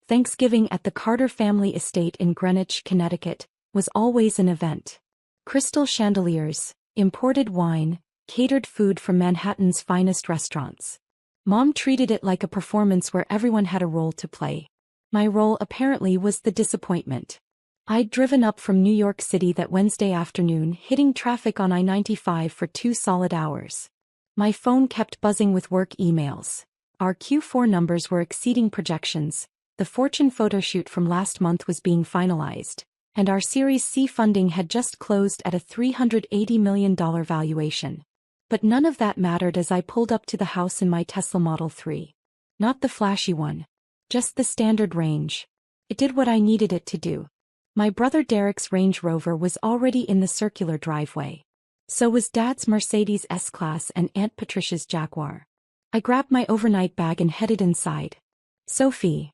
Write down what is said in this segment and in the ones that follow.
Thanksgiving at the Carter family estate in Greenwich, Connecticut, was always an event. Crystal chandeliers, imported wine, catered food from Manhattan's finest restaurants. Mom treated it like a performance where everyone had a role to play. My role apparently was the disappointment. I'd driven up from New York City that Wednesday afternoon, hitting traffic on I-95 for 2 solid hours. My phone kept buzzing with work emails. Our Q4 numbers were exceeding projections, the Fortune photoshoot from last month was being finalized, and our Series C funding had just closed at a $380 million valuation. But none of that mattered as I pulled up to the house in my Tesla Model 3. Not the flashy one. Just the standard range. It did what I needed it to do. My brother Derek's Range Rover was already in the circular driveway. So was Dad's Mercedes S-Class and Aunt Patricia's Jaguar. I grabbed my overnight bag and headed inside. Sophie.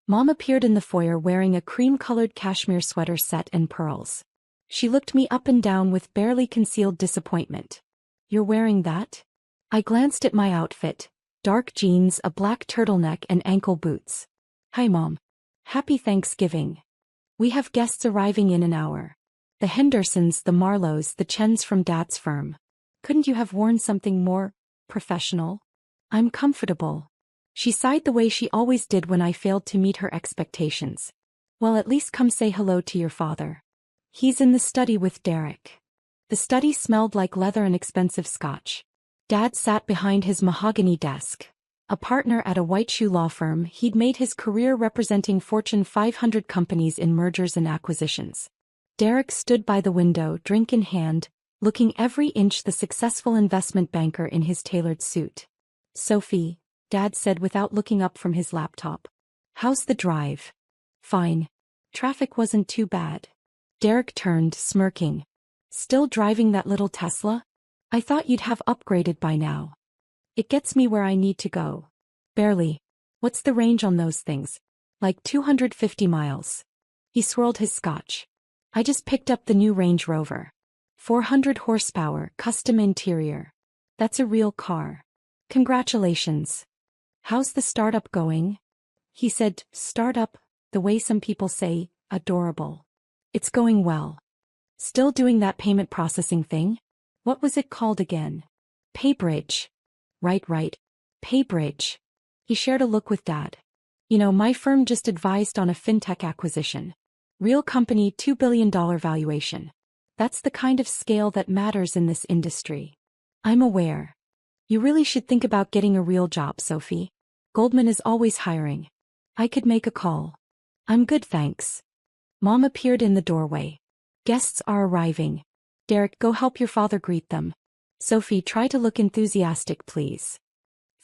Mom appeared in the foyer wearing a cream-colored cashmere sweater set and pearls. She looked me up and down with barely concealed disappointment. You're wearing that? I glanced at my outfit. Dark jeans, a black turtleneck and ankle boots. Hi Mom. Happy Thanksgiving. We have guests arriving in an hour. The Hendersons, the Marlows, the Chens from Dad's firm. Couldn't you have worn something more professional? I'm comfortable. She sighed the way she always did when I failed to meet her expectations. Well, at least come say hello to your father. He's in the study with Derek. The study smelled like leather and expensive scotch. Dad sat behind his mahogany desk. A partner at a white shoe law firm, he'd made his career representing Fortune 500 companies in mergers and acquisitions. Derek stood by the window, drink in hand, looking every inch the successful investment banker in his tailored suit. Sophie, Dad said without looking up from his laptop. How's the drive? Fine. Traffic wasn't too bad. Derek turned, smirking. Still driving that little Tesla? I thought you'd have upgraded by now. It gets me where I need to go. Barely. What's the range on those things? Like 250 miles. He swirled his scotch. I just picked up the new Range Rover. 400 horsepower, custom interior. That's a real car. Congratulations. How's the startup going? He said, startup, the way some people say, adorable. It's going well. Still doing that payment processing thing? What was it called again? PayBridge. Right. PayBridge. He shared a look with Dad. You know, my firm just advised on a fintech acquisition. Real company, $2 billion valuation. That's the kind of scale that matters in this industry. I'm aware. You really should think about getting a real job, Sophie. Goldman is always hiring. I could make a call. I'm good, thanks. Mom appeared in the doorway. Guests are arriving. Derek, go help your father greet them. Sophie, try to look enthusiastic, please.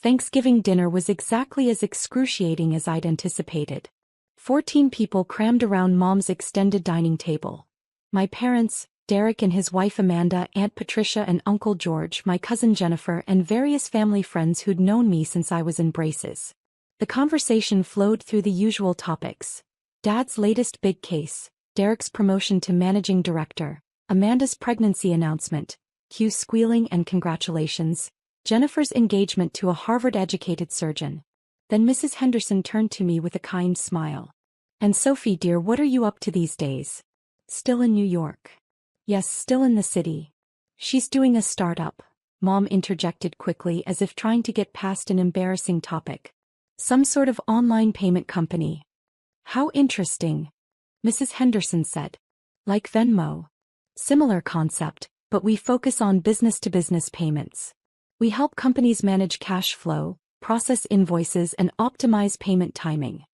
Thanksgiving dinner was exactly as excruciating as I'd anticipated. 14 people crammed around Mom's extended dining table. My parents, Derek and his wife Amanda, Aunt Patricia and Uncle George, my cousin Jennifer, and various family friends who'd known me since I was in braces. The conversation flowed through the usual topics. Dad's latest big case, Derek's promotion to managing director, Amanda's pregnancy announcement, Q's squealing and congratulations, Jennifer's engagement to a Harvard-educated surgeon. Then Mrs. Henderson turned to me with a kind smile. And Sophie dear, what are you up to these days? Still in New York? Yes, still in the city. She's doing a startup, Mom interjected quickly as if trying to get past an embarrassing topic. Some sort of online payment company. How interesting, Mrs. Henderson said. Like Venmo. Similar concept, but we focus on business-to-business payments. We help companies manage cash flow, process invoices and optimize payment timing.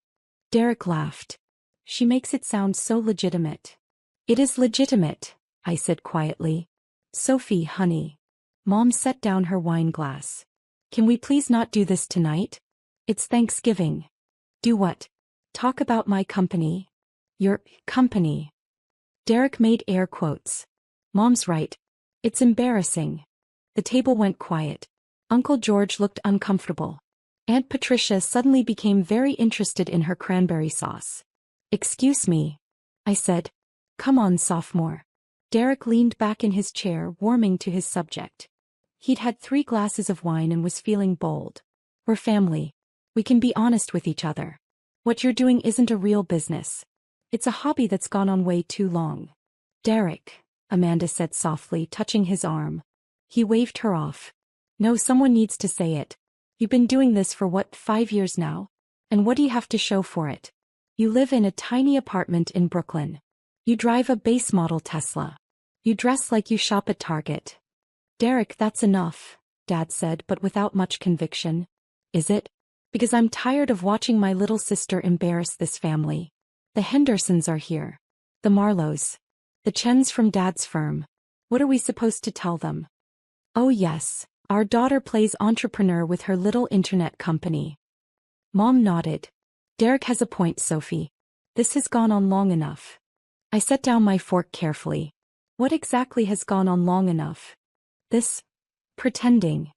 Derek laughed. She makes it sound so legitimate. It is legitimate, I said quietly. Sophie, honey. Mom set down her wine glass. Can we please not do this tonight? It's Thanksgiving. Do what? Talk about my company? Your company. Derek made air quotes. Mom's right. It's embarrassing. The table went quiet. Uncle George looked uncomfortable. Aunt Patricia suddenly became very interested in her cranberry sauce. Excuse me, I said. Come on, sophomore. Derek leaned back in his chair, warming to his subject. He'd had 3 glasses of wine and was feeling bold. We're family. We can be honest with each other. What you're doing isn't a real business. It's a hobby that's gone on way too long. Derek, Amanda said softly, touching his arm. He waved her off. No, someone needs to say it. You've been doing this for what, 5 years now? And what do you have to show for it? You live in a tiny apartment in Brooklyn. You drive a base model Tesla. You dress like you shop at Target. Derek, that's enough, Dad said, but without much conviction. Is it? Because I'm tired of watching my little sister embarrass this family. The Hendersons are here. The Marlows. The Chens from Dad's firm. What are we supposed to tell them? Oh yes, our daughter plays entrepreneur with her little internet company. Mom nodded. Derek has a point, Sophie. This has gone on long enough. I set down my fork carefully. What exactly has gone on long enough? This pretending.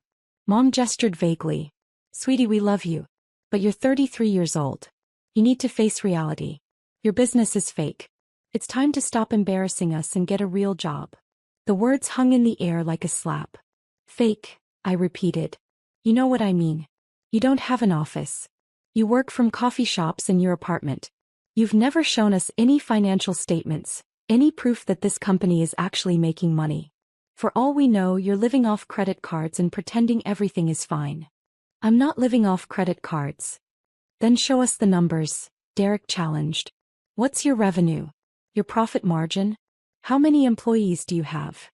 Mom gestured vaguely. Sweetie, we love you. But you're 33 years old. You need to face reality. Your business is fake. It's time to stop embarrassing us and get a real job. The words hung in the air like a slap. Fake, I repeated. You know what I mean. You don't have an office. You work from coffee shops in your apartment. You've never shown us any financial statements, any proof that this company is actually making money. For all we know, you're living off credit cards and pretending everything is fine. I'm not living off credit cards. Then show us the numbers, Derek challenged. What's your revenue? Your profit margin? How many employees do you have?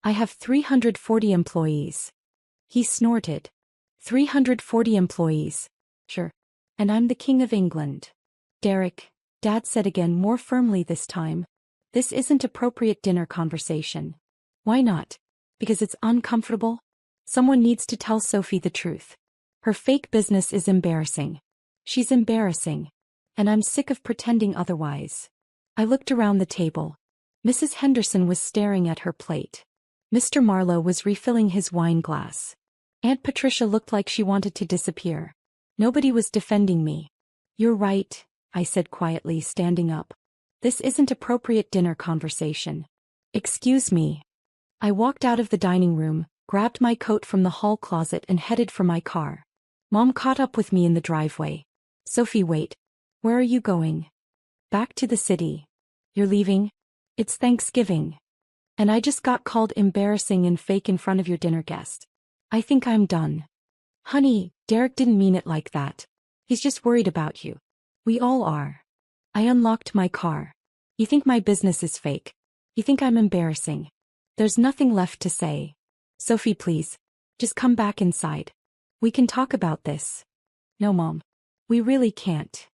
I have 340 employees. He snorted. 340 employees. Sure. And I'm the King of England. Derek, Dad said again, more firmly this time. This isn't appropriate dinner conversation. Why not? Because it's uncomfortable? Someone needs to tell Sophie the truth. Her fake business is embarrassing. She's embarrassing. And I'm sick of pretending otherwise. I looked around the table. Mrs. Henderson was staring at her plate. Mr. Marlowe was refilling his wine glass. Aunt Patricia looked like she wanted to disappear. Nobody was defending me. You're right, I said quietly, standing up. This isn't appropriate dinner conversation. Excuse me. I walked out of the dining room, grabbed my coat from the hall closet and headed for my car. Mom caught up with me in the driveway. Sophie, wait. Where are you going? Back to the city. You're leaving? It's Thanksgiving. And I just got called embarrassing and fake in front of your dinner guest. I think I'm done. Honey, Derek didn't mean it like that. He's just worried about you. We all are. I unlocked my car. You think my business is fake? You think I'm embarrassing? There's nothing left to say. Sophie, please. Just come back inside. We can talk about this. No, Mom. We really can't.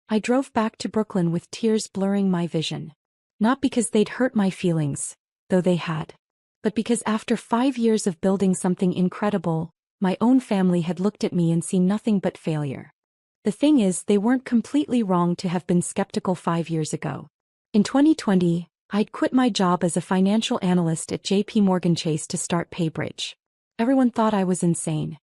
I drove back to Brooklyn with tears blurring my vision. Not because they'd hurt my feelings, though they had. But because after 5 years of building something incredible, my own family had looked at me and seen nothing but failure. The thing is, they weren't completely wrong to have been skeptical 5 years ago. In 2020, I'd quit my job as a financial analyst at JP Morgan Chase to start PayBridge. Everyone thought I was insane.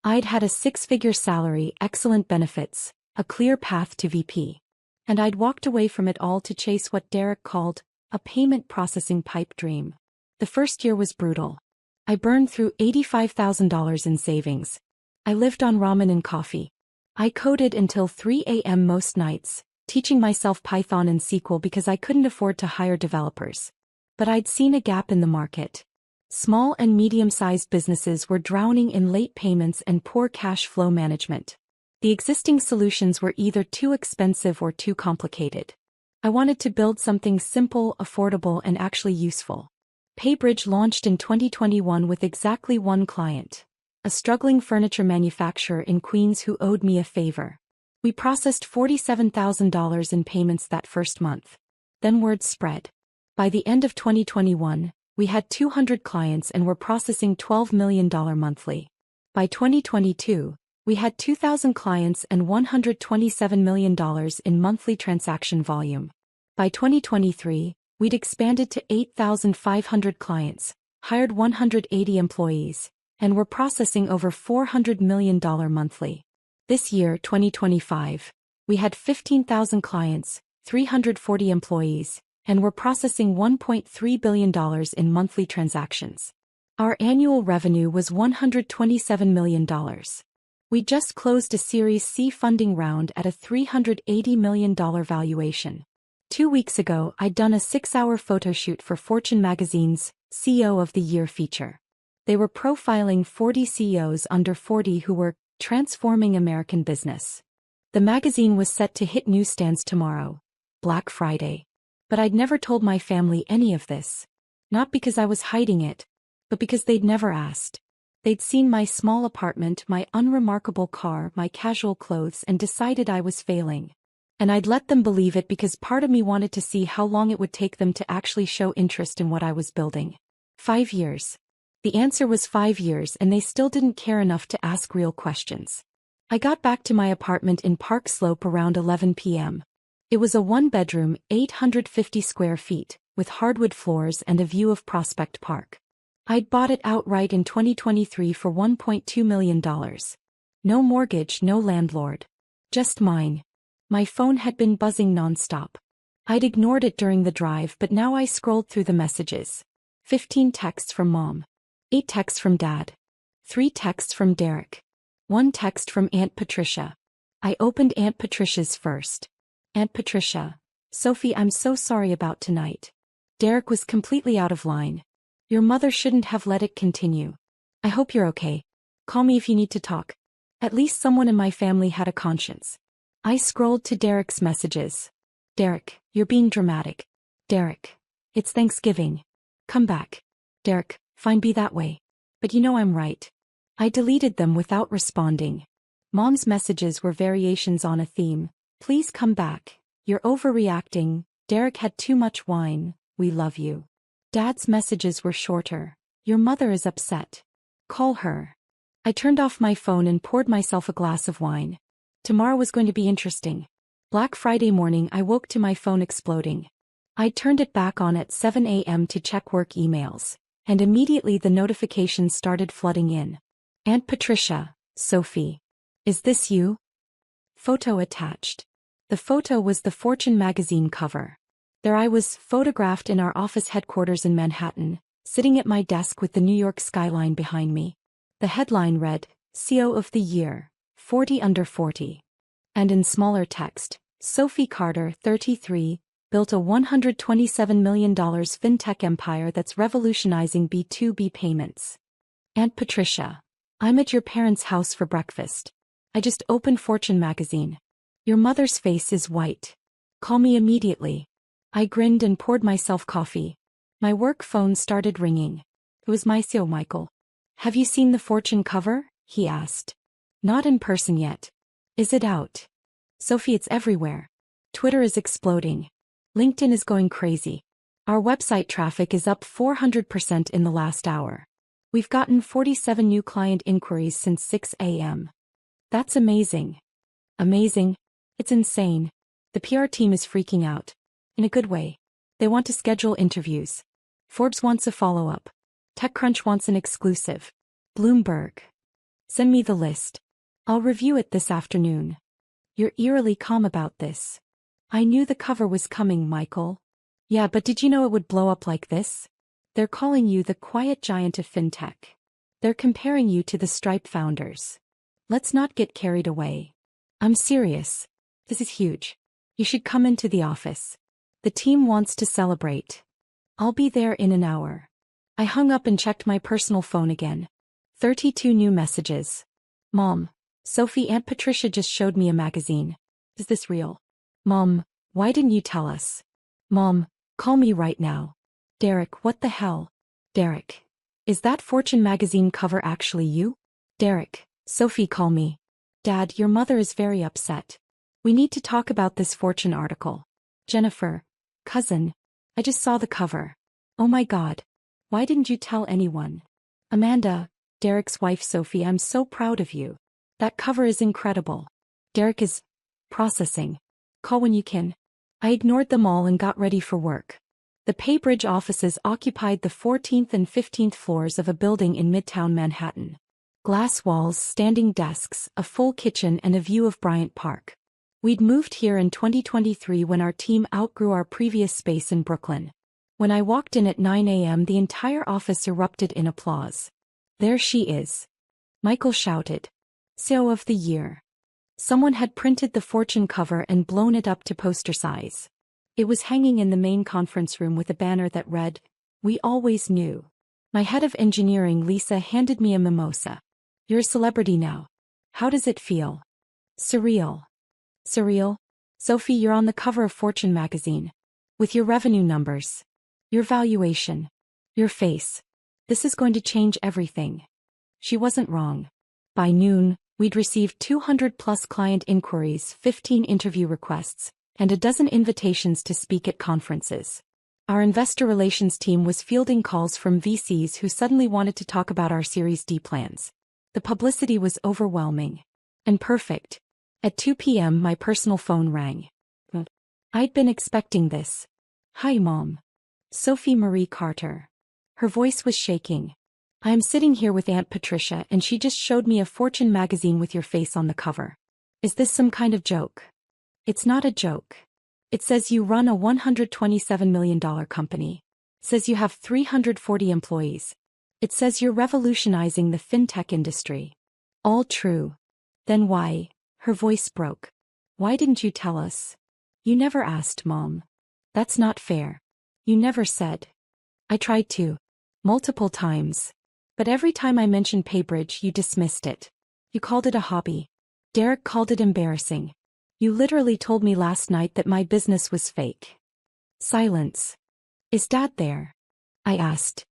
I'd had a 6-figure salary, excellent benefits, a clear path to VP. And I'd walked away from it all to chase what Derek called a payment processing pipe dream. The first year was brutal. I burned through $85,000 in savings. I lived on ramen and coffee. I coded until 3 a.m. most nights, teaching myself Python and SQL because I couldn't afford to hire developers. But I'd seen a gap in the market. Small and medium-sized businesses were drowning in late payments and poor cash flow management. The existing solutions were either too expensive or too complicated. I wanted to build something simple, affordable, and actually useful. PayBridge launched in 2021 with exactly one client, a struggling furniture manufacturer in Queens who owed me a favor. We processed $47,000 in payments that first month. Then word spread. By the end of 2021, we had 200 clients and were processing $12 million monthly. By 2022, we had 2,000 clients and $127 million in monthly transaction volume. By 2023, we'd expanded to 8,500 clients, hired 180 employees, and were processing over $400 million monthly. This year, 2025, we had 15,000 clients, 340 employees, and were processing $1.3 billion in monthly transactions. Our annual revenue was $127 million. We just closed a Series C funding round at a $380 million valuation. 2 weeks ago, I'd done a 6-hour photo shoot for Fortune magazine's CEO of the Year feature. They were profiling 40 CEOs under 40 who were transforming American business. The magazine was set to hit newsstands tomorrow, Black Friday. But I'd never told my family any of this. Not because I was hiding it, but because they'd never asked. They'd seen my small apartment, my unremarkable car, my casual clothes, and decided I was failing. And I'd let them believe it because part of me wanted to see how long it would take them to actually show interest in what I was building. 5 years. The answer was 5 years, and they still didn't care enough to ask real questions. I got back to my apartment in Park Slope around 11 p.m. It was a 1-bedroom, 850 square feet, with hardwood floors and a view of Prospect Park. I'd bought it outright in 2023 for $1.2 million. No mortgage, no landlord. Just mine. My phone had been buzzing nonstop. I'd ignored it during the drive, but now I scrolled through the messages. 15 texts from Mom. 8 texts from Dad. 3 texts from Derek. 1 text from Aunt Patricia. I opened Aunt Patricia's first. Aunt Patricia. Sophie, I'm so sorry about tonight. Derek was completely out of line. Your mother shouldn't have let it continue. I hope you're okay. Call me if you need to talk. At least someone in my family had a conscience. I scrolled to Derek's messages. Derek, you're being dramatic. Derek, it's Thanksgiving. Come back. Derek, fine, be that way. But you know I'm right. I deleted them without responding. Mom's messages were variations on a theme. Please come back. You're overreacting. Derek had too much wine. We love you. Dad's messages were shorter. Your mother is upset. Call her. I turned off my phone and poured myself a glass of wine. Tomorrow was going to be interesting. Black Friday morning, I woke to my phone exploding. I turned it back on at 7 a.m. to check work emails, and immediately the notifications started flooding in. Aunt Patricia, Sophie. Is this you? Photo attached. The photo was the Fortune magazine cover. There I was, photographed in our office headquarters in Manhattan, sitting at my desk with the New York skyline behind me. The headline read, CEO of the Year, 40 under 40. And in smaller text, Sophie Carter, 33, built a $127 million fintech empire that's revolutionizing B2B payments. Aunt Patricia. I'm at your parents' house for breakfast. I just opened Fortune magazine. Your mother's face is white. Call me immediately. I grinned and poured myself coffee. My work phone started ringing. It was my CEO, Michael. Have you seen the Fortune cover? He asked. Not in person yet. Is it out? Sophie, it's everywhere. Twitter is exploding. LinkedIn is going crazy. Our website traffic is up 400% in the last hour. We've gotten 47 new client inquiries since 6 a.m. That's amazing. Amazing? It's insane. The PR team is freaking out. In a good way. They want to schedule interviews. Forbes wants a follow-up. TechCrunch wants an exclusive. Bloomberg. Send me the list. I'll review it this afternoon. You're eerily calm about this. I knew the cover was coming, Michael. Yeah, but did you know it would blow up like this? They're calling you the quiet giant of fintech. They're comparing you to the Stripe founders. Let's not get carried away. I'm serious. This is huge. You should come into the office. The team wants to celebrate. I'll be there in an hour. I hung up and checked my personal phone again. 32 new messages. Mom. Sophie, Aunt Patricia just showed me a magazine. Is this real? Mom, why didn't you tell us? Mom, call me right now. Derek, what the hell? Derek. Is that Fortune magazine cover actually you? Derek. Sophie, call me. Dad, your mother is very upset. We need to talk about this Fortune article. Jennifer. Cousin. I just saw the cover. Oh my God. Why didn't you tell anyone? Amanda. Derek's wife Sophie, I'm so proud of you. That cover is incredible. Derek is processing. Call when you can. I ignored them all and got ready for work. The PayBridge offices occupied the 14th and 15th floors of a building in Midtown Manhattan. Glass walls, standing desks, a full kitchen, and a view of Bryant Park. We'd moved here in 2023 when our team outgrew our previous space in Brooklyn. When I walked in at 9 a.m., the entire office erupted in applause. There she is. Michael shouted. CEO of the Year. Someone had printed the Fortune cover and blown it up to poster size. It was hanging in the main conference room with a banner that read, "We always knew." My head of engineering, Lisa, handed me a mimosa. "You're a celebrity now. How does it feel?" "Surreal." "Surreal? Sophie, you're on the cover of Fortune magazine. With your revenue numbers. Your valuation. Your face. This is going to change everything." She wasn't wrong. By noon, we'd received 200+ client inquiries, 15 interview requests, and a dozen invitations to speak at conferences. Our investor relations team was fielding calls from VCs who suddenly wanted to talk about our Series D plans. The publicity was overwhelming. And perfect. At 2 p.m. my personal phone rang. I'd been expecting this. "Hi, Mom. Sophie Marie Carter." Her voice was shaking. "I am sitting here with Aunt Patricia and she just showed me a Fortune magazine with your face on the cover. Is this some kind of joke?" "It's not a joke. It says you run a $127 million company. It says you have 340 employees. It says you're revolutionizing the fintech industry." "All true. Then why?" Her voice broke. "Why didn't you tell us?" "You never asked, Mom." "That's not fair. You never said." "I tried to. Multiple times. But every time I mentioned PayBridge, you dismissed it. You called it a hobby. Derek called it embarrassing. You literally told me last night that my business was fake." Silence. "Is Dad there?" I asked.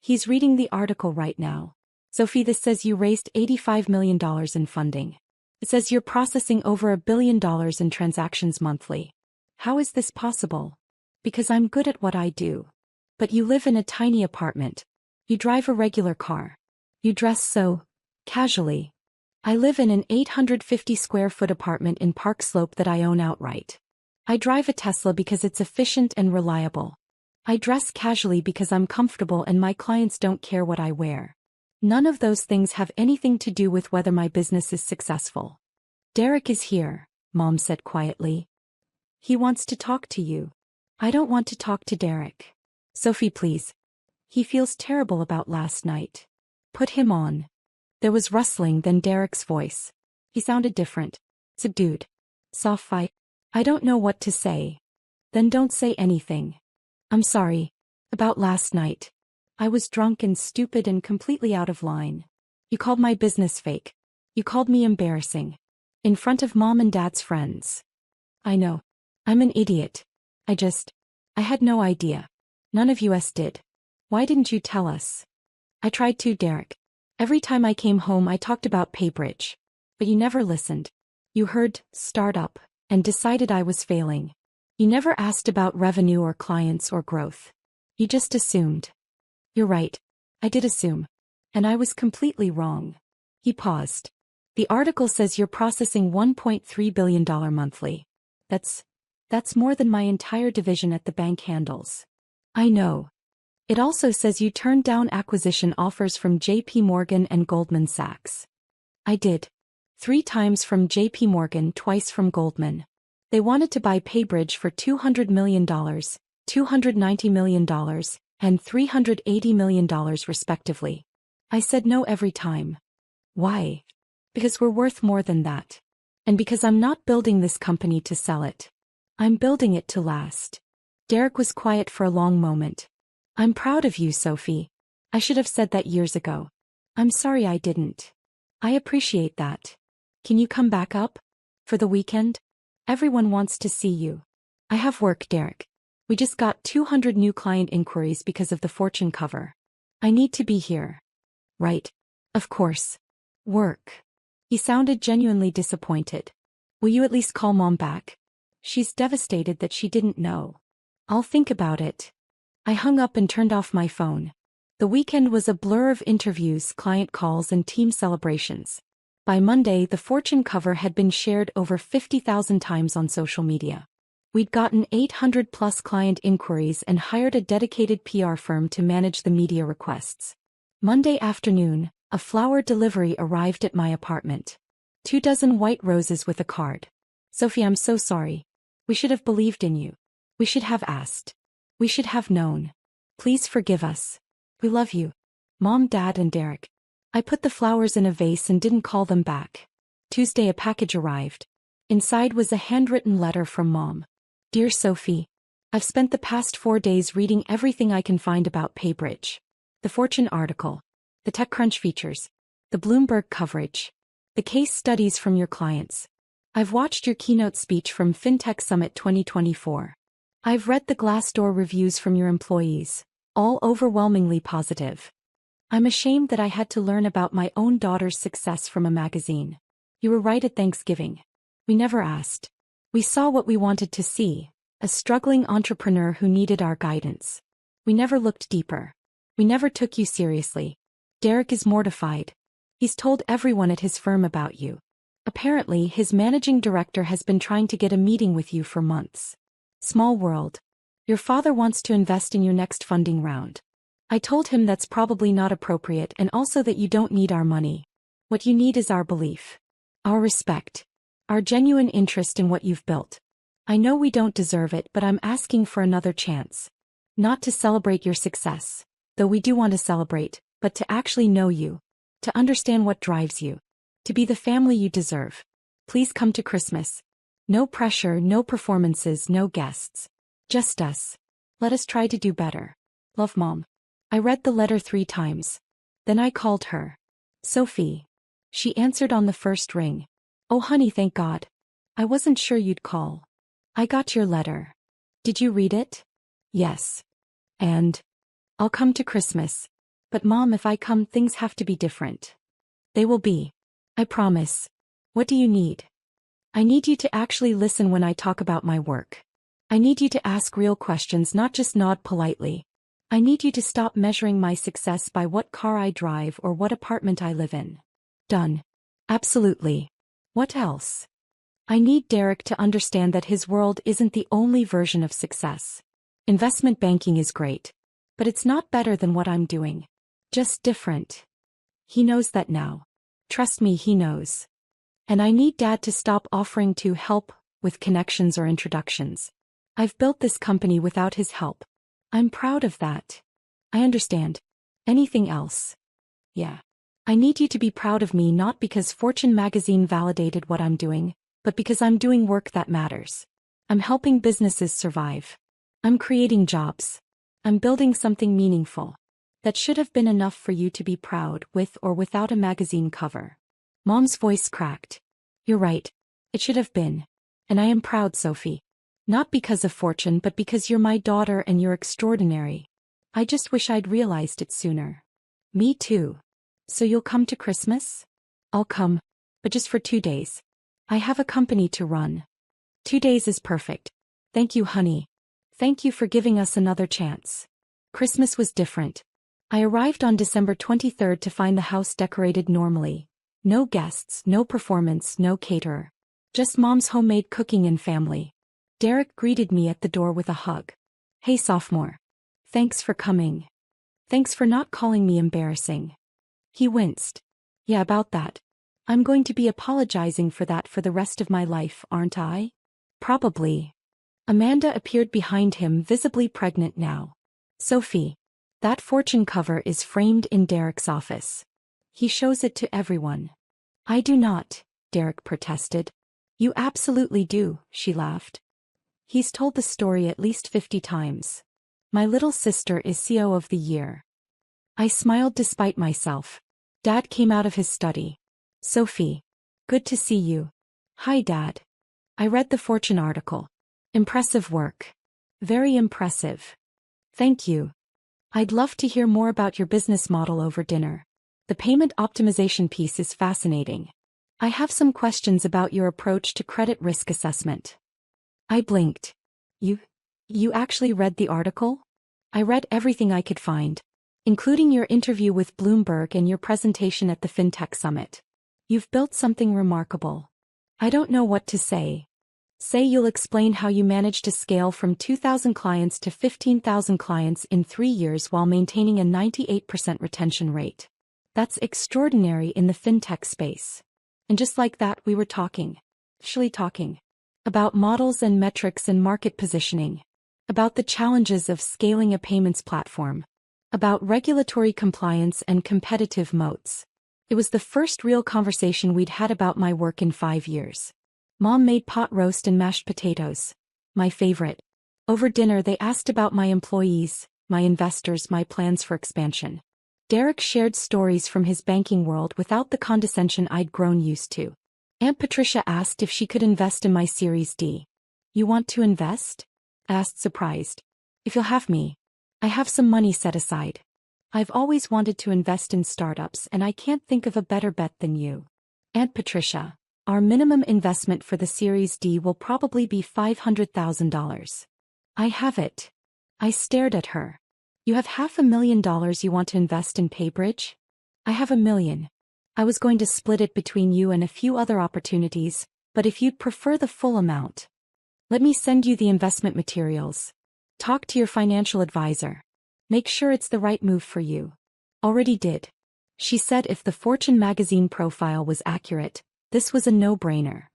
"He's reading the article right now. Sophie, this says you raised $85 million in funding. It says you're processing over $1 billion in transactions monthly. How is this possible?" "Because I'm good at what I do." "But you live in a tiny apartment. You drive a regular car. You dress so casually." "I live in an 850 square foot apartment in Park Slope that I own outright. I drive a Tesla because it's efficient and reliable. I dress casually because I'm comfortable and my clients don't care what I wear. None of those things have anything to do with whether my business is successful." "Derek is here," Mom said quietly. "He wants to talk to you." "I don't want to talk to Derek." "Sophie, please. He feels terrible about last night. Put him on." There was rustling, then Derek's voice. He sounded different. Subdued. "Sophie, I don't know what to say." "Then don't say anything." "I'm sorry. About last night. I was drunk and stupid and completely out of line. You called my business fake. You called me embarrassing. In front of Mom and Dad's friends." "I know. I'm an idiot. I had no idea. None of us did. Why didn't you tell us?" "I tried to, Derek. Every time I came home I talked about PayBridge. But you never listened. You heard startup and decided I was failing. You never asked about revenue or clients or growth. You just assumed." "You're right. I did assume. And I was completely wrong." He paused. "The article says you're processing $1.3 billion monthly. That's more than my entire division at the bank handles." "I know. It also says you turned down acquisition offers from JP Morgan and Goldman Sachs." "I did. 3 times from JP Morgan, twice from Goldman. They wanted to buy PayBridge for $200 million, $290 million, and $380 million respectively. I said no every time." "Why?" "Because we're worth more than that. And because I'm not building this company to sell it. I'm building it to last." Derek was quiet for a long moment. "I'm proud of you, Sophie. I should have said that years ago. I'm sorry I didn't." "I appreciate that. Can you come back up? For the weekend? Everyone wants to see you." "I have work, Derek. We just got 200 new client inquiries because of the Fortune cover. I need to be here." "Right. Of course. Work." He sounded genuinely disappointed. "Will you at least call Mom back? She's devastated that she didn't know." "I'll think about it." I hung up and turned off my phone. The weekend was a blur of interviews, client calls, and team celebrations. By Monday, the Fortune cover had been shared over 50,000 times on social media. We'd gotten 800+ client inquiries and hired a dedicated PR firm to manage the media requests. Monday afternoon, a flower delivery arrived at my apartment. 24 white roses with a card. "Sophie, I'm so sorry. We should have believed in you. We should have asked. We should have known. Please forgive us. We love you. Mom, Dad, and Derek." I put the flowers in a vase and didn't call them back. Tuesday a package arrived. Inside was a handwritten letter from Mom. Dear Sophie, I've spent the past 4 days reading everything I can find about PayBridge. The Fortune article, the TechCrunch features, the Bloomberg coverage, the case studies from your clients. I've watched your keynote speech from FinTech Summit 2024. I've read the Glassdoor reviews from your employees, all overwhelmingly positive. I'm ashamed that I had to learn about my own daughter's success from a magazine. You were right at Thanksgiving. We never asked. We saw what we wanted to see, a struggling entrepreneur who needed our guidance. We never looked deeper. We never took you seriously. Derek is mortified. He's told everyone at his firm about you. Apparently, his managing director has been trying to get a meeting with you for months. Small world. Your father wants to invest in your next funding round. I told him that's probably not appropriate and also that you don't need our money. What you need is our belief. Our respect. Our genuine interest in what you've built. I know we don't deserve it, but I'm asking for another chance. Not to celebrate your success, though we do want to celebrate, but to actually know you. To understand what drives you. To be the family you deserve. Please come to Christmas. No pressure, no performances, no guests. Just us. Let us try to do better. Love, Mom. I read the letter 3 times. Then I called her. Sophie. She answered on the first ring. Oh honey, thank God. I wasn't sure you'd call. I got your letter. Did you read it? Yes. And? I'll come to Christmas. But Mom, if I come, things have to be different. They will be. I promise. What do you need? I need you to actually listen when I talk about my work. I need you to ask real questions, not just nod politely. I need you to stop measuring my success by what car I drive or what apartment I live in. Done. Absolutely. What else? I need Derek to understand that his world isn't the only version of success. Investment banking is great. But it's not better than what I'm doing. Just different. He knows that now. Trust me, he knows. And I need Dad to stop offering to help with connections or introductions. I've built this company without his help. I'm proud of that. I understand. Anything else? Yeah. I need you to be proud of me, not because Fortune magazine validated what I'm doing, but because I'm doing work that matters. I'm helping businesses survive. I'm creating jobs. I'm building something meaningful. That should have been enough for you to be proud, with or without a magazine cover. Mom's voice cracked. You're right. It should have been. And I am proud, Sophie. Not because of Fortune, but because you're my daughter and you're extraordinary. I just wish I'd realized it sooner. Me too. So you'll come to Christmas? I'll come. But just for 2 days. I have a company to run. 2 days is perfect. Thank you, honey. Thank you for giving us another chance. Christmas was different. I arrived on December 23rd to find the house decorated normally. No guests, no performance, no caterer. Just Mom's homemade cooking and family. Derek greeted me at the door with a hug. Hey, sophomore. Thanks for coming. Thanks for not calling me embarrassing. He winced. Yeah, about that. I'm going to be apologizing for that for the rest of my life, aren't I? Probably. Amanda appeared behind him, visibly pregnant now. Sophie. That Fortune cover is framed in Derek's office. He shows it to everyone. I do not, Derek protested. You absolutely do, she laughed. He's told the story at least 50 times. My little sister is CEO of the year. I smiled despite myself. Dad came out of his study. Sophie. Good to see you. Hi, Dad. I read the Fortune article. Impressive work. Very impressive. Thank you. I'd love to hear more about your business model over dinner. The payment optimization piece is fascinating. I have some questions about your approach to credit risk assessment. I blinked. You actually read the article? I read everything I could find, including your interview with Bloomberg and your presentation at the FinTech Summit. You've built something remarkable. I don't know what to say. Say you'll explain how you managed to scale from 2,000 clients to 15,000 clients in 3 years while maintaining a 98% retention rate. That's extraordinary in the fintech space. And just like that, we were talking. Actually talking. About models and metrics and market positioning. About the challenges of scaling a payments platform. About regulatory compliance and competitive moats. It was the first real conversation we'd had about my work in 5 years. Mom made pot roast and mashed potatoes. My favorite. Over dinner they asked about my employees, my investors, my plans for expansion. Derek shared stories from his banking world without the condescension I'd grown used to. Aunt Patricia asked if she could invest in my Series D. "You want to invest?" I asked, surprised. "If you'll have me. I have some money set aside. I've always wanted to invest in startups and I can't think of a better bet than you." "Aunt Patricia, our minimum investment for the Series D will probably be $500,000. "I have it." I stared at her. "You have $500,000 you want to invest in PayBridge?" "I have $1 million. I was going to split it between you and a few other opportunities, but if you'd prefer the full amount, let me send you the investment materials. Talk to your financial advisor. Make sure it's the right move for you." "Already did." She said if the Fortune magazine profile was accurate, this was a no-brainer.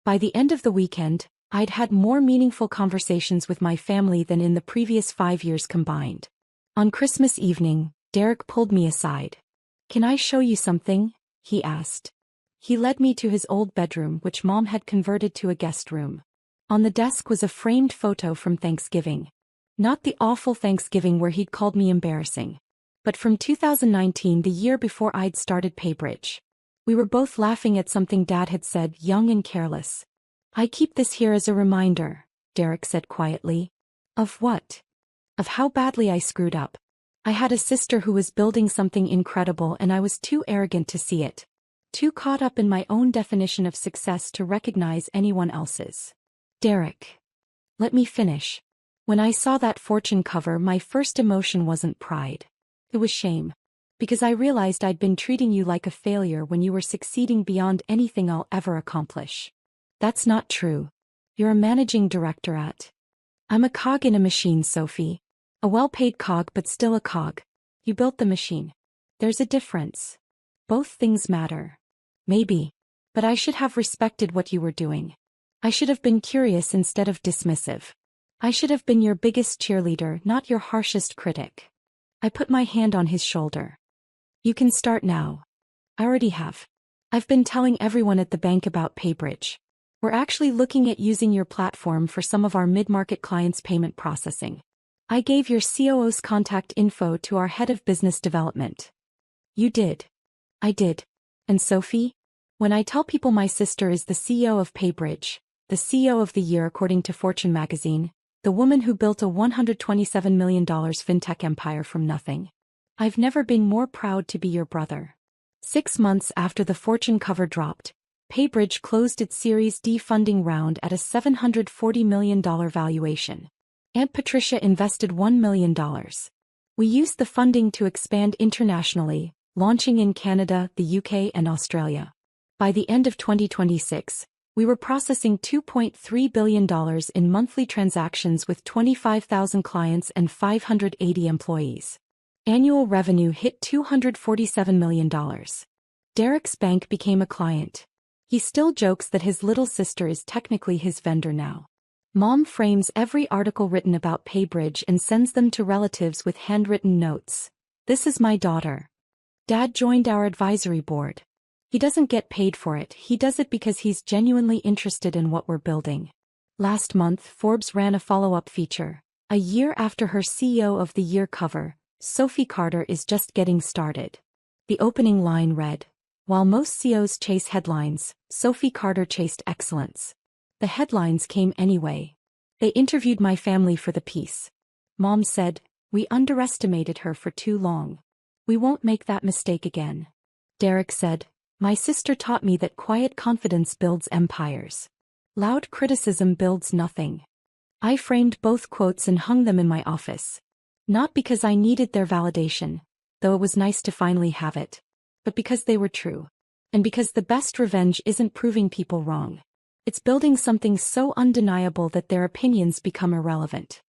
By the end of the weekend, I'd had more meaningful conversations with my family than in the previous 5 years combined. On Christmas evening, Derek pulled me aside. "Can I show you something?" he asked. He led me to his old bedroom, which Mom had converted to a guest room. On the desk was a framed photo from Thanksgiving. Not the awful Thanksgiving where he'd called me embarrassing, but from 2019, the year before I'd started PayBridge. We were both laughing at something Dad had said, young and careless. "I keep this here as a reminder," Derek said quietly. "Of what?" "Of how badly I screwed up. I had a sister who was building something incredible and I was too arrogant to see it. Too caught up in my own definition of success to recognize anyone else's." "Derek, let me finish." When I saw that Fortune cover, my first emotion wasn't pride. It was shame. Because I realized I'd been treating you like a failure when you were succeeding beyond anything I'll ever accomplish. "That's not true. You're a managing director at..." "I'm a cog in a machine, Sophie. A well-paid cog but still a cog. You built the machine. There's a difference. Both things matter." "Maybe. But I should have respected what you were doing. I should have been curious instead of dismissive. I should have been your biggest cheerleader, not your harshest critic." I put my hand on his shoulder. "You can start now." "I already have. I've been telling everyone at the bank about PayBridge. We're actually looking at using your platform for some of our mid-market clients' payment processing. I gave your COO's contact info to our head of business development." "You did?" "I did. And Sophie? When I tell people my sister is the CEO of PayBridge, the CEO of the year according to Fortune magazine, the woman who built a $127 million fintech empire from nothing, I've never been more proud to be your brother." 6 months after the Fortune cover dropped, PayBridge closed its Series D funding round at a $740 million valuation. Aunt Patricia invested $1 million. We used the funding to expand internationally, launching in Canada, the UK, and Australia. By the end of 2026, we were processing $2.3 billion in monthly transactions with 25,000 clients and 580 employees. Annual revenue hit $247 million. Derek's bank became a client. He still jokes that his little sister is technically his vendor now. Mom frames every article written about PayBridge and sends them to relatives with handwritten notes. "This is my daughter. Dad joined our advisory board. He doesn't get paid for it, he does it because he's genuinely interested in what we're building." Last month, Forbes ran a follow-up feature. A year after her CEO of the Year cover, Sophie Carter is just getting started. The opening line read, "While most CEOs chase headlines, Sophie Carter chased excellence." The headlines came anyway. They interviewed my family for the piece. Mom said, "We underestimated her for too long. We won't make that mistake again." Derek said, "My sister taught me that quiet confidence builds empires. Loud criticism builds nothing." I framed both quotes and hung them in my office. Not because I needed their validation, though it was nice to finally have it, but because they were true. And because the best revenge isn't proving people wrong. It's building something so undeniable that their opinions become irrelevant.